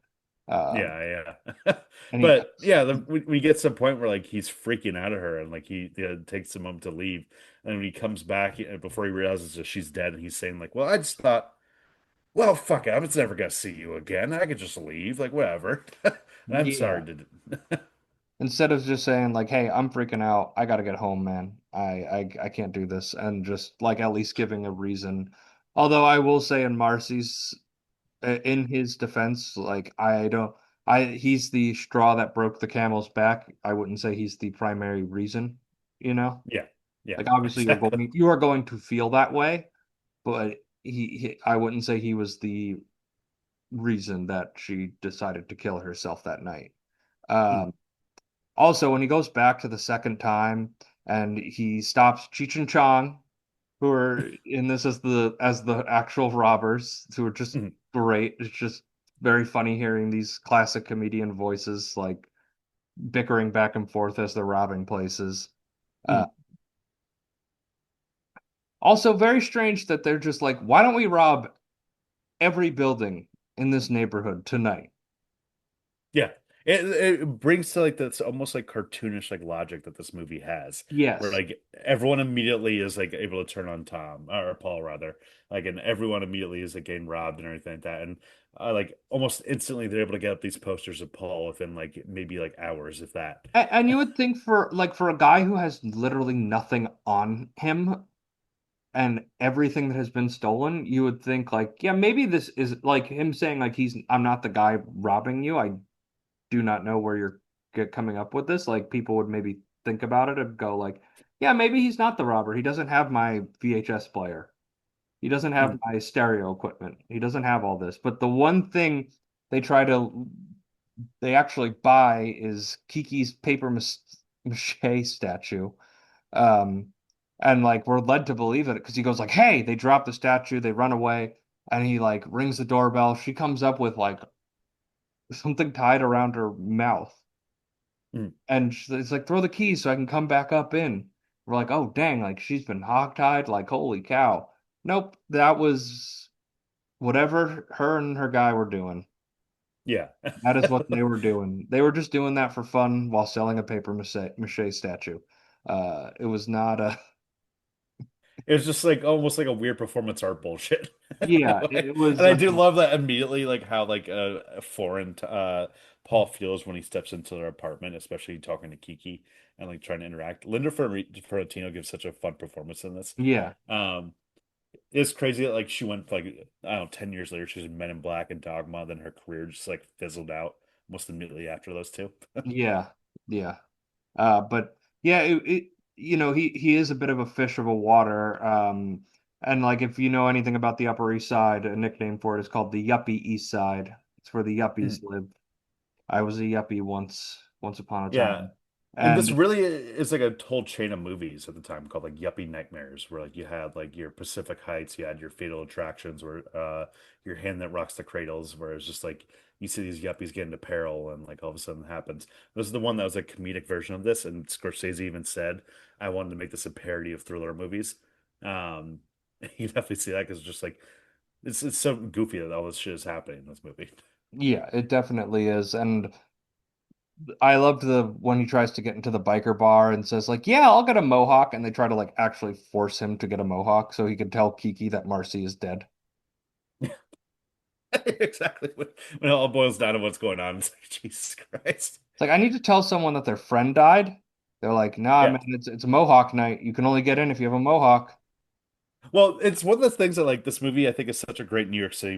yeah, yeah. And he But yeah, we get to the point where like he's freaking out of her, and like he takes a moment to leave, and when he comes back before he realizes that she's dead, and he's saying like, "Well, I just thought, well, fuck it, I'm just never gonna see you again. I could just leave, like whatever." I'm yeah, sorry to. instead of just saying like, "Hey, I'm freaking out. I gotta get home, man. I can't do this," and just like at least giving a reason. Although I will say in Marcy's in his defense, like I don't, I he's the straw that broke the camel's back. I wouldn't say he's the primary reason, you know? Yeah, yeah, Like obviously exactly. you are going to feel that way, but I wouldn't say he was the reason that she decided to kill herself that night. Mm, Um, Also, when he goes back to the second time and he stops Cheech and Chong, who are in this as the actual robbers, who are just mm, great. It's just very funny hearing these classic comedian voices like bickering back and forth as they're robbing places. Uh, mm. Also, very strange that they're just like, why don't we rob every building in this neighborhood tonight? Yeah. It brings to like this almost like cartoonish like logic that this movie has, where Yes. like everyone immediately is like able to turn on Tom or Paul rather, like and everyone immediately is like getting robbed and everything like that, and like almost instantly they're able to get up these posters of Paul within like maybe like hours if that. And you would think for like for a guy who has literally nothing on him and everything that has been stolen, you would think like, yeah, maybe this is like him saying like I'm not the guy robbing you. I do not know where you're coming up with this. Like people would maybe think about it and go like, yeah, maybe he's not the robber. He doesn't have my VHS player. He doesn't have Mm, my stereo equipment. He doesn't have all this. But the one thing they try to they actually buy is Kiki's mache statue. Um, and like we're led to believe it because he goes like, "Hey!" They drop the statue, they run away, and he like rings the doorbell. She comes up with like something tied around her mouth, mm. and it's like, "Throw the keys so I can come back up in." We're like, "Oh dang!" Like she's been hogtied. Like holy cow! Nope, that was whatever her and her guy were doing. Yeah. That is what they were doing. They were just doing that for fun while selling a mache statue. It was not a It was just like almost like a weird performance art bullshit. yeah. It And was I do love that immediately, like how like a foreign Paul feels when he steps into their apartment, especially talking to Kiki and like trying to interact. Linda Ferrantino gives such a fun performance in this. yeah. Um, it's crazy that like she went like I don't know, 10 years later, she was in Men in Black and Dogma, then her career just like fizzled out almost immediately after those two. Yeah, yeah. But yeah, he is a bit of a fish of a water. And like if you know anything about the Upper East Side, a nickname for it is called the Yuppie East Side. It's where the Mm. yuppies live. I was a yuppie once upon a Yeah. time. And this And really is like a whole chain of movies at the time called like Yuppie Nightmares, where like you had like your Pacific Heights, you had your Fatal Attractions, where your Hand That Rocks the Cradles, where it's just like you see these yuppies get into peril and like all of a sudden it happens. This is the one that was a comedic version of this, and Scorsese even said, I wanted to make this a parody of thriller movies. Um, you definitely see that because it's just like it's so goofy that all this shit is happening in this movie. yeah, it definitely is. And I loved the when he tries to get into the biker bar and says like, "Yeah, I'll get a mohawk," and they try to like actually force him to get a mohawk so he can tell Kiki that Marcy is dead. Exactly. When it all boils down to what's going on, it's like, Jesus Christ. It's like I need to tell someone that their friend died. They're like, "Nah, Yeah. man, it's a mohawk night. You can only get in if you have a mohawk." Well, it's one of the things that like this movie I think is such a great New York City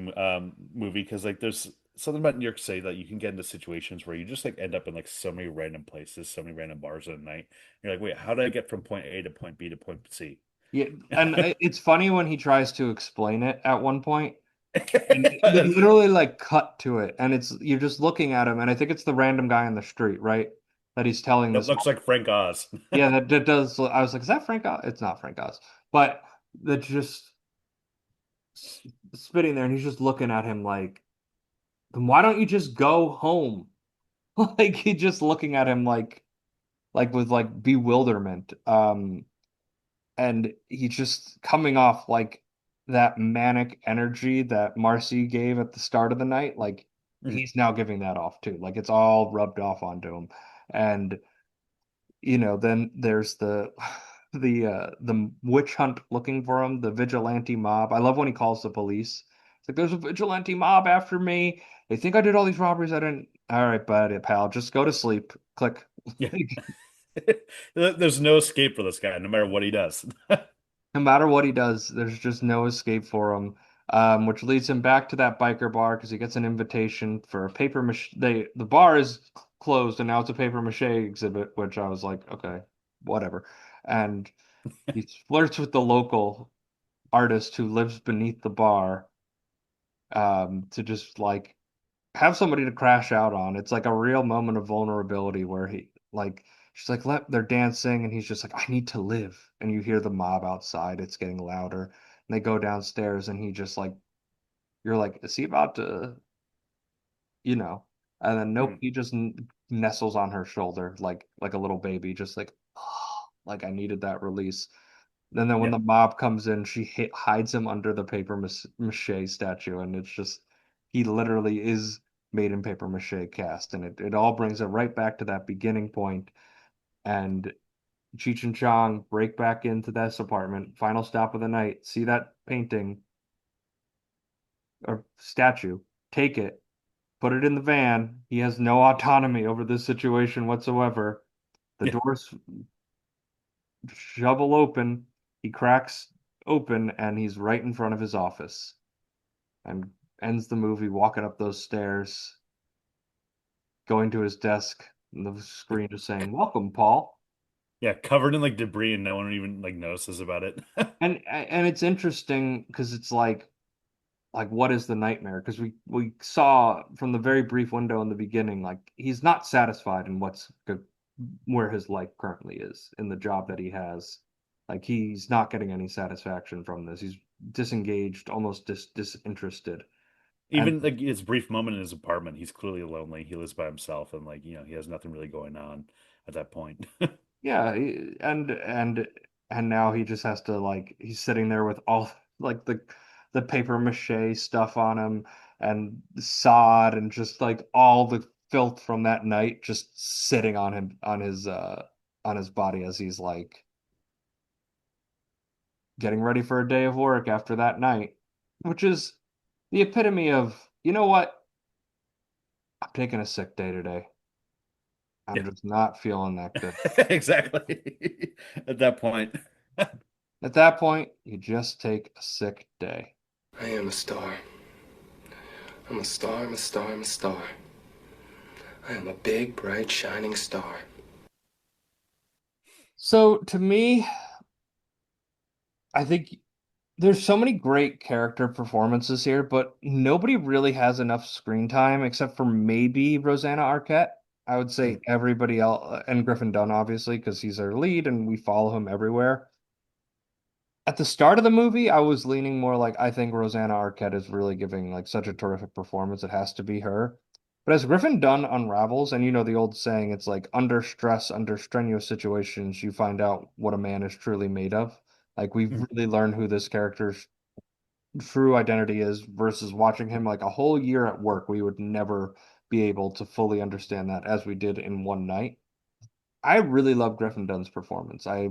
movie because like there's something about New York City that you can get into situations where you just like end up in like so many random places, so many random bars at night. You're like, wait, how did I get from point A to point B to point C? Yeah, and it's funny when he tries to explain it at one point, and they literally like cut to it, and it's you're just looking at him, and I think it's the random guy on the street, right? That he's telling That this. looks like Frank Oz. Yeah, that does. I was like, is that Frank Oz? It's not Frank Oz, but that's just spitting there, and he's just looking at him like, then why don't you just go home? Like he just looking at him like with like bewilderment. And he's just coming off like that manic energy that Marcy gave at the start of the night. Like Mhm. he's now giving that off too. Like it's all rubbed off onto him. And then there's the the witch hunt looking for him, the vigilante mob. I love when he calls the police. It's like there's a vigilante mob after me. They think I did all these robberies. I didn't. All right, buddy, pal, just go to sleep. Click. Yeah. There's no escape for this guy, no matter what he does. No matter what he does, there's just no escape for him. Which leads him back to that biker bar because he gets an invitation for a paper mache. The bar is closed and now it's a paper mache exhibit, which I was like, okay, whatever. And he flirts with the local artist who lives beneath the bar, to just like have somebody to crash out on. It's like a real moment of vulnerability where she's like they're dancing and he's just like I need to live. And you hear the mob outside, it's getting louder. And they go downstairs and he just like you're like is he about to, you know? And then nope, Mhm. he just nestles on her shoulder like a little baby just like oh, like I needed that release. And then when Yeah. the mob comes in, she hides him under the paper mache statue, and it's just he literally is made in paper mache cast, and it all brings it right back to that beginning point. And Cheech and Chong break back into this apartment, final stop of the night, see that painting or statue, take it, put it in the van. He has no autonomy over this situation whatsoever. The Yeah. doors shovel open. He cracks open and he's right in front of his office and ends the movie walking up those stairs, going to his desk, and the screen just saying, "Welcome, Paul." Yeah, covered in like debris and no one even like notices about it. And it's interesting because it's like what is the nightmare? Because we saw from the very brief window in the beginning, like he's not satisfied in where his life currently is in the job that he has. Like he's not getting any satisfaction from this. He's disengaged, almost disinterested. And Even like his brief moment in his apartment, he's clearly lonely. He lives by himself and like, he has nothing really going on at that point. yeah, and now he just has to like he's sitting there with all like the paper mache stuff on him and sod and just like all the filth from that night just sitting on him on his body as he's like getting ready for a day of work after that night, which is the epitome of, you know what? I'm taking a sick day today. I'm Yeah. just not feeling that good. Exactly. At that point. At that point, you just take a sick day. I am a star. I'm a star, I'm a star, I'm a star. I am a big, bright, shining star. So to me, I think there's so many great character performances here, but nobody really has enough screen time except for maybe Rosanna Arquette. I would say everybody else, and Griffin Dunn, obviously, because he's our lead and we follow him everywhere. At the start of the movie, I was leaning more like I think Rosanna Arquette is really giving like such a terrific performance. It has to be her. But as Griffin Dunn unravels, and you know the old saying, it's like under stress, under strenuous situations, you find out what a man is truly made of. Like we've Mm, really learned who this character's true identity is versus watching him like a whole year at work. We would never be able to fully understand that as we did in one night. I really love Griffin Dunn's performance. I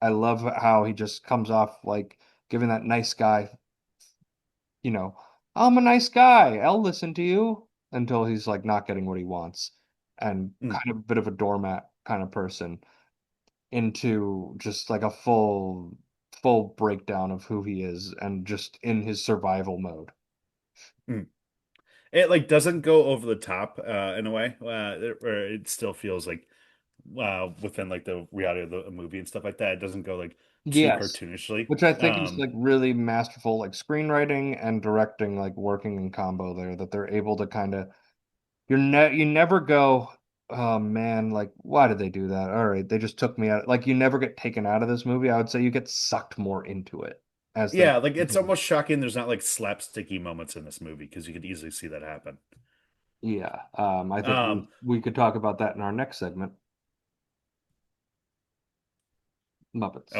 love how he just comes off like giving that nice guy, you know, I'm a nice guy. I'll listen to you until he's like not getting what he wants and mm, kind of a bit of a doormat kind of person into just like a full breakdown of who he is and just in his survival mode. mm. It like doesn't go over the top in a way, where it still feels like within like the reality of the movie and stuff like that. It doesn't go like too Yes, cartoonishly. which I think is like really masterful, like screenwriting and directing, like working in combo there, that they're able to kind of you never go, oh man, like why did they do that? All right, they just took me out. Like you never get taken out of this movie. I would say you get sucked more into it as they Yeah, like it's almost shocking there's not like slapsticky moments in this movie because you could easily see that happen. yeah. I think Um, we could talk about that in our next segment, Oh, Muppets.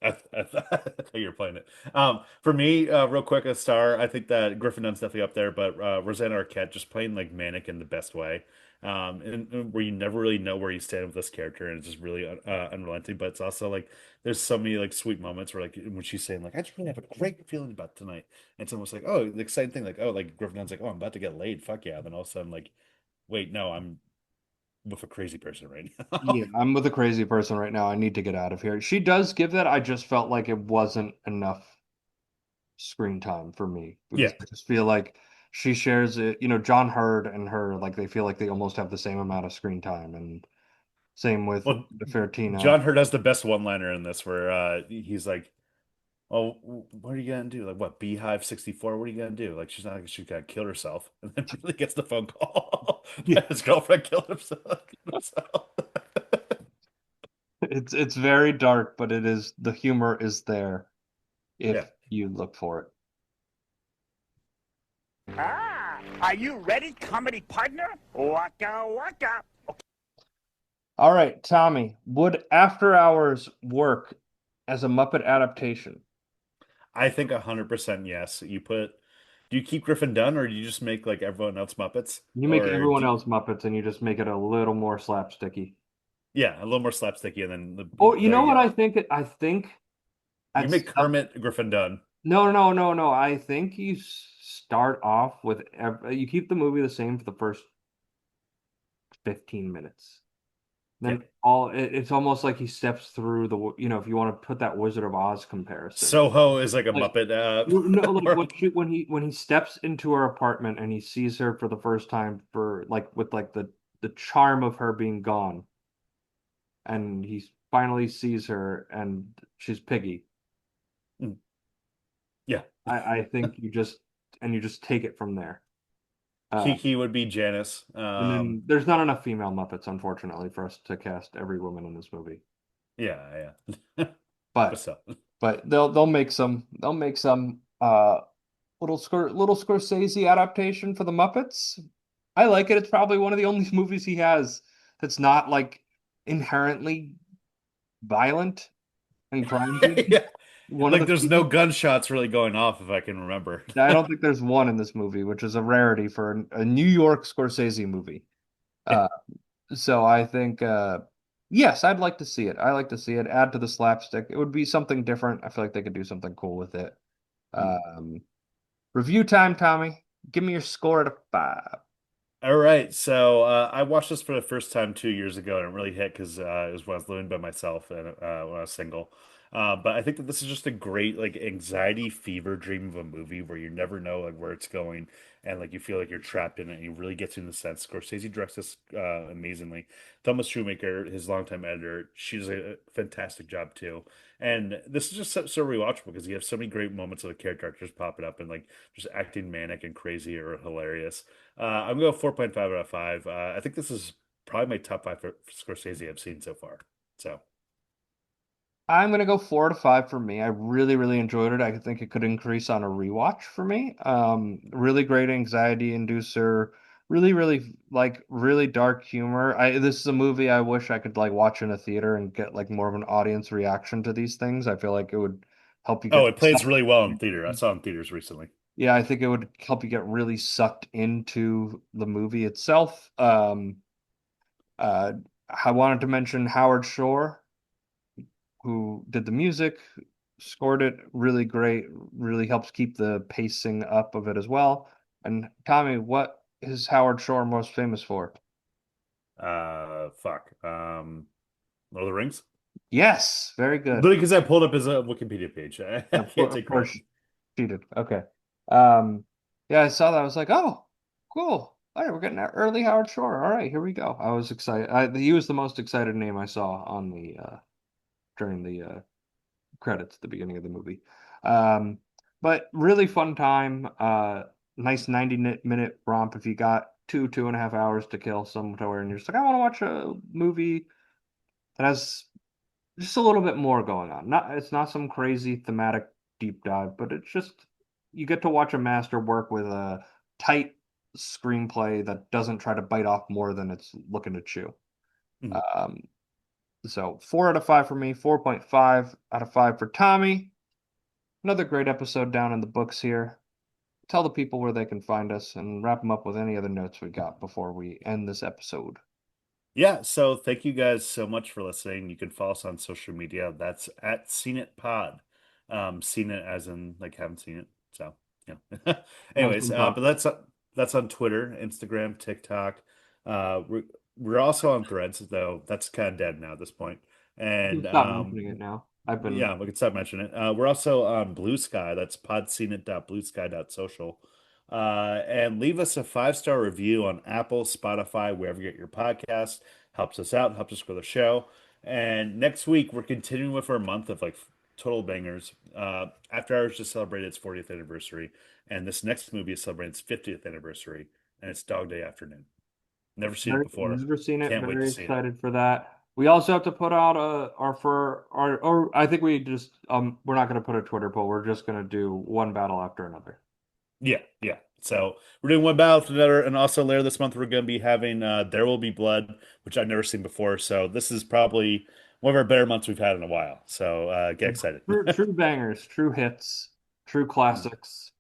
I thought you were playing it. For me, real quick, a star. I think that Griffin Dunn's definitely up there, but Rosanna Arquette just playing like manic in the best way, and where you never really know where you stand with this character, and it's just really unrelenting. But it's also like there's so many like sweet moments where like when she's saying like I just really have a great feeling about tonight, and it's almost like oh the exciting thing like oh like Griffin Dunn's like oh I'm about to get laid, fuck yeah. Then all of a sudden like wait no I'm with a crazy person right now. Yeah, I'm with a crazy person right now. I need to get out of here. She does give that. I just felt like it wasn't enough screen time for me because Yeah. I just feel like she shares it. You know, John Hurd and her, like they feel like they almost have the same amount of screen time, and same with Well, the Fertina. John Hurt has the best one-liner in this, where he's like, "Oh, what are you gonna do? Like, what? Beehive 64? What are you gonna do? Like, she's not like she's gonna kill herself." And then really gets the phone call Yeah, that his girlfriend killed himself. it's very dark, but it is the humor is there Yeah. if you look for it. Ah, are you ready, comedy partner? Waka waka. All right, Tommy, would After Hours work as a Muppet adaptation? I think 100% yes. Do you keep Griffin Dunn, or do you just make like everyone else Muppets? You make Or everyone else Muppets and you just make it a little more slapsticky. yeah, a little more slapsticky, and then Oh, you there know you what go. I think? I think You at make some Kermit Griffin Dunn. no. I think you start off with you keep the movie the same for the first 15 minutes. Yeah. Then it's almost like he steps through you know, if you want to put that Wizard of Oz comparison. Soho is like a Like Muppet no, like world. when he steps into her apartment and he sees her for the first time for like with like the charm of her being gone and he finally sees her and she's Piggy. Mm, yeah. I think you just take it from there. Uh, Kiki would be Janice. and then there's not enough female Muppets, unfortunately, for us to cast every woman in this movie. Yeah, yeah. But But so, they'll make some little Scorsese adaptation for the Muppets. I like it. It's probably one of the only movies he has that's not like inherently violent and crimesy. yeah. One of Like the there's no few. gunshots really going off if I can remember. I don't think there's one in this movie, which is a rarity for a New York Scorsese movie. Uh, so I think, yes, I'd like to see it. I like to see it. Add to the slapstick. It would be something different. I feel like they could do something cool with it. Um, Review time, Tommy. Give me your score out of 5. All right, so I watched this for the first time 2 years ago, and it really hit because it was when I was living by myself and when I was single. But I think that this is just a great like anxiety fever dream of a movie where you never know like where it's going, and like you feel like you're trapped in it, and you really get in the sense. Scorsese directs this amazingly. Thomas Shoemaker, his longtime editor, she does a fantastic job too. And this is just so rewatchable because you have so many great moments of the character actors popping up and like just acting manic and crazy or hilarious. I'm going to go 4.5 out of 5. I think this is probably my top five for Scorsese I've seen so far. So I'm gonna go 4 to 5 for me. I really, really enjoyed it. I think it could increase on a rewatch for me. Really great anxiety inducer. Really, really like really dark humor. This is a movie I wish I could like watch in a theater and get like more of an audience reaction to these things. I feel like it would help you oh, get it plays sucked. really well in theater. I saw it in theaters recently. Yeah, I think it would help you get really sucked into the movie itself. Uh, I wanted to mention Howard Shore, who did the music, scored it really great, really helps keep the pacing up of it as well. And Tommy, what is Howard Shore most famous for? Fuck. Lord of the Rings. Yes, very good. Literally because I pulled up his Wikipedia page. I can't Of take credit. course, cheated. Okay. Um, yeah, I saw that. I was like, oh, cool. All right, we're getting that early Howard Shore. All right, here we go. I was excited. He was the most excited name I saw on the during the credits at the beginning of the movie. Um, but really fun time. Nice 90-minute romp if you got 2.5 hours to kill somewhere and you're just like, I want to watch a movie that has just a little bit more going on. It's not some crazy thematic deep dive, but it's just you get to watch a master work with a tight screenplay that doesn't try to bite off more than it's looking to chew. Mhm. Um, so 4 out of 5 for me, 4.5 out of 5 for Tommy. Another great episode down in the books here. Tell the people where they can find us and wrap them up with any other notes we got before we end this episode. Yeah, so thank you guys so much for listening. You can follow us on social media. That's at Seen It Pod. Seen it as in like haven't seen it. So yeah. Nice Anyways, and tough. but that's on Twitter, Instagram, TikTok. We're also on Threads, though that's kind of dead now at this point. You And stop mentioning it now. I've been yeah, we can stop mentioning it. We're also on Blue Sky. That's podsceneit.bluesky.social. And leave us a 5-star review on Apple, Spotify, wherever you get your podcast. Helps us out, helps us grow the show. And next week, we're continuing with our month of like total bangers. After Hours just celebrated its 40th anniversary, and this next movie is celebrating its 50th anniversary, and it's Dog Day Afternoon. Never seen it before. never seen it. Can't wait to Very see it. excited for that. We also have to put out or I think we just we're not going to put a Twitter poll. We're just going to do one battle after another. Yeah, yeah. So we're doing one battle after another, and also later this month we're going to be having There Will Be Blood, which I've never seen before. So this is probably one of our better months we've had in a while. So get excited. True bangers, true hits, true classics.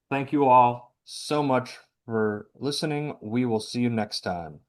Thank you all so much for listening. We will see you next time.